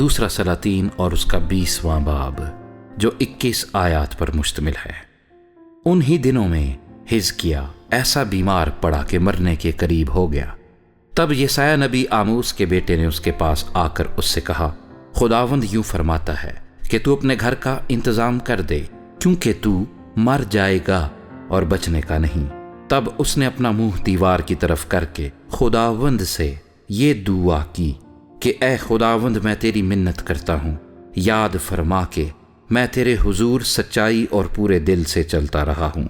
دوسرا سلاطین اور اس کا 20واں باب جو 21 آیات پر مشتمل ہے۔ انہی دنوں میں حزقیہ ایسا بیمار پڑا کہ مرنے کے قریب ہو گیا۔ تب یسایہ نبی آموس کے بیٹے نے اس کے پاس آ کر اس سے کہا، خداوند یوں فرماتا ہے کہ تو اپنے گھر کا انتظام کر دے، کیونکہ تو مر جائے گا اور بچنے کا نہیں۔ تب اس نے اپنا منہ دیوار کی طرف کر کے خداوند سے یہ دعا کی کہ اے خداوند، میں تیری منت کرتا ہوں، یاد فرما کہ میں تیرے حضور سچائی اور پورے دل سے چلتا رہا ہوں،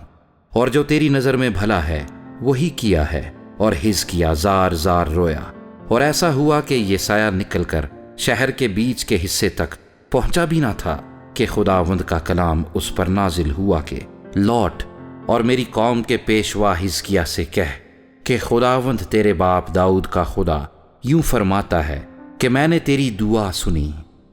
اور جو تیری نظر میں بھلا ہے وہی کیا ہے۔ اور حزقیہ زار زار رویا، اور ایسا ہوا کہ یسایہ نکل کر شہر کے بیچ کے حصے تک پہنچا بھی نہ تھا کہ خداوند کا کلام اس پر نازل ہوا کہ لوٹ اور میری قوم کے پیشوا حزقیہ سے کہہ کہ خداوند تیرے باپ داؤد کا خدا یوں فرماتا ہے کہ میں نے تیری دعا سنی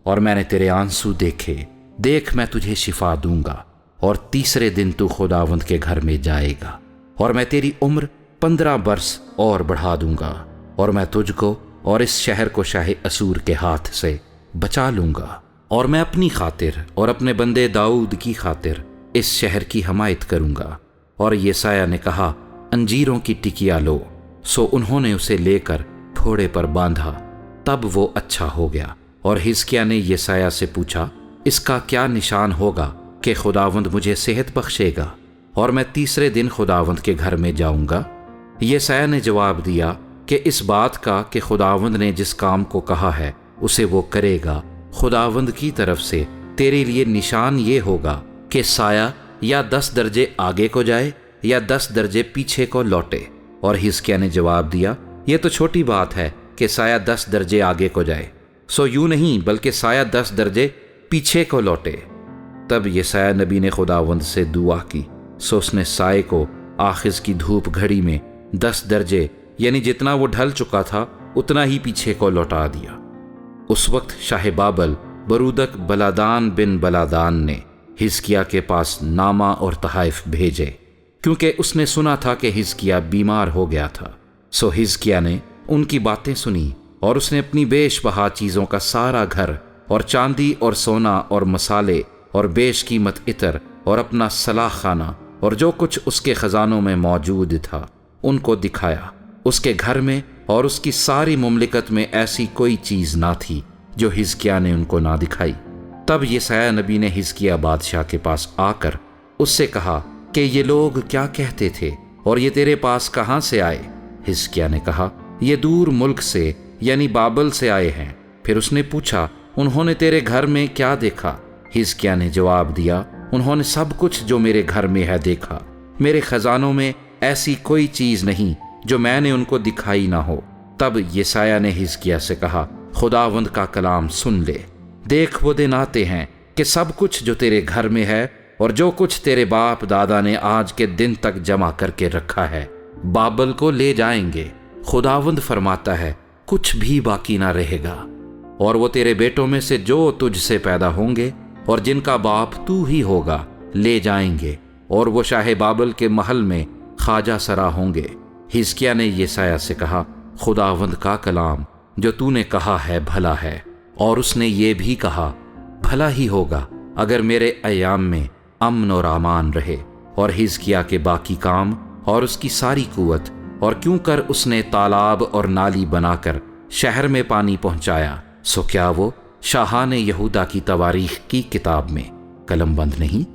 اور میں نے تیرے آنسو دیکھے، دیکھ میں تجھے شفا دوں گا، اور تیسرے دن تو خداوند کے گھر میں جائے گا، اور میں تیری عمر 15 برس اور بڑھا دوں گا، اور میں تجھ کو اور اس شہر کو شاہ اسور کے ہاتھ سے بچا لوں گا، اور میں اپنی خاطر اور اپنے بندے داؤد کی خاطر اس شہر کی حمایت کروں گا۔ اور یسایہ نے کہا، انجیروں کی ٹکیا لو۔ سو انہوں نے اسے لے کر پھوڑے پر باندھا، تب وہ اچھا ہو گیا۔ اور حزقیہ نے یسایہ سے پوچھا، اس کا کیا نشان ہوگا کہ خداوند مجھے صحت بخشے گا اور میں تیسرے دن خداوند کے گھر میں جاؤں گا؟ یسایہ نے جواب دیا کہ اس بات کا کہ خداوند نے جس کام کو کہا ہے اسے وہ کرے گا۔ خداوند کی طرف سے تیرے لیے نشان یہ ہوگا کہ سایہ یا 10 درجے آگے کو جائے یا 10 درجے پیچھے کو لوٹے۔ اور حزقیہ نے جواب دیا، یہ تو چھوٹی بات ہے کہ سایہ 10 درجے آگے کو جائے، سو یوں نہیں بلکہ سایہ 10 درجے پیچھے کو لوٹے۔ تب یسایہ نبی نے خداوند سے دعا کی، سو اس نے سائے کو آخذ کی دھوپ گھڑی میں 10 درجے یعنی جتنا وہ ڈھل چکا تھا اتنا ہی پیچھے کو لوٹا دیا۔ اس وقت شاہ بابل برودک بلادان بن بلادان نے حزقیہ کے پاس نامہ اور تحائف بھیجے، کیونکہ اس نے سنا تھا کہ حزقیہ بیمار ہو گیا تھا۔ سو حزقیہ نے ان کی باتیں سنی، اور اس نے اپنی بیش بہا چیزوں کا سارا گھر اور چاندی اور سونا اور مسالے اور بیش قیمت عطر اور اپنا صلاح خانہ اور جو کچھ اس کے خزانوں میں موجود تھا ان کو دکھایا۔ اس کے گھر میں اور اس کی ساری مملکت میں ایسی کوئی چیز نہ تھی جو حزقیہ نے ان کو نہ دکھائی۔ تب یسایہ نبی نے حزقیہ بادشاہ کے پاس آ کر اس سے کہا کہ یہ لوگ کیا کہتے تھے اور یہ تیرے پاس کہاں سے آئے؟ حزقیہ نے کہا، یہ دور ملک سے یعنی بابل سے آئے ہیں۔ پھر اس نے پوچھا، انہوں نے تیرے گھر میں کیا دیکھا؟ حزقیہ نے جواب دیا، انہوں نے سب کچھ جو میرے گھر میں ہے دیکھا، میرے خزانوں میں ایسی کوئی چیز نہیں جو میں نے ان کو دکھائی نہ ہو۔ تب یسایہ نے حزقیہ سے کہا، خداوند کا کلام سن لے، دیکھ وہ دن آتے ہیں کہ سب کچھ جو تیرے گھر میں ہے اور جو کچھ تیرے باپ دادا نے آج کے دن تک جمع کر کے رکھا ہے بابل کو لے جائیں گے۔ خداوند فرماتا ہے، کچھ بھی باقی نہ رہے گا، اور وہ تیرے بیٹوں میں سے جو تجھ سے پیدا ہوں گے اور جن کا باپ تو ہی ہوگا لے جائیں گے، اور وہ شاہ بابل کے محل میں خواجہ سرا ہوں گے۔ حزقیہ نے یسایہ سے کہا، خداوند کا کلام جو تو نے کہا ہے بھلا ہے، اور اس نے یہ بھی کہا، بھلا ہی ہوگا اگر میرے ایام میں امن اور امان رہے۔ اور حزقیہ کے باقی کام اور اس کی ساری قوت، اور کیوں کر اس نے تالاب اور نالی بنا کر شہر میں پانی پہنچایا، سو کیا وہ شاہان یہودا کی تواریخ کی کتاب میں قلم بند نہیں؟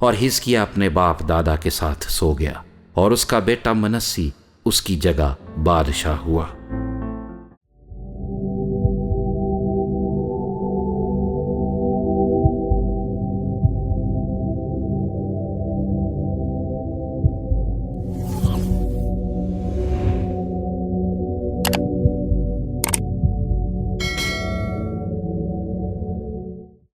اور حزقیہ اپنے باپ دادا کے ساتھ سو گیا، اور اس کا بیٹا منسی اس کی جگہ بادشاہ ہوا۔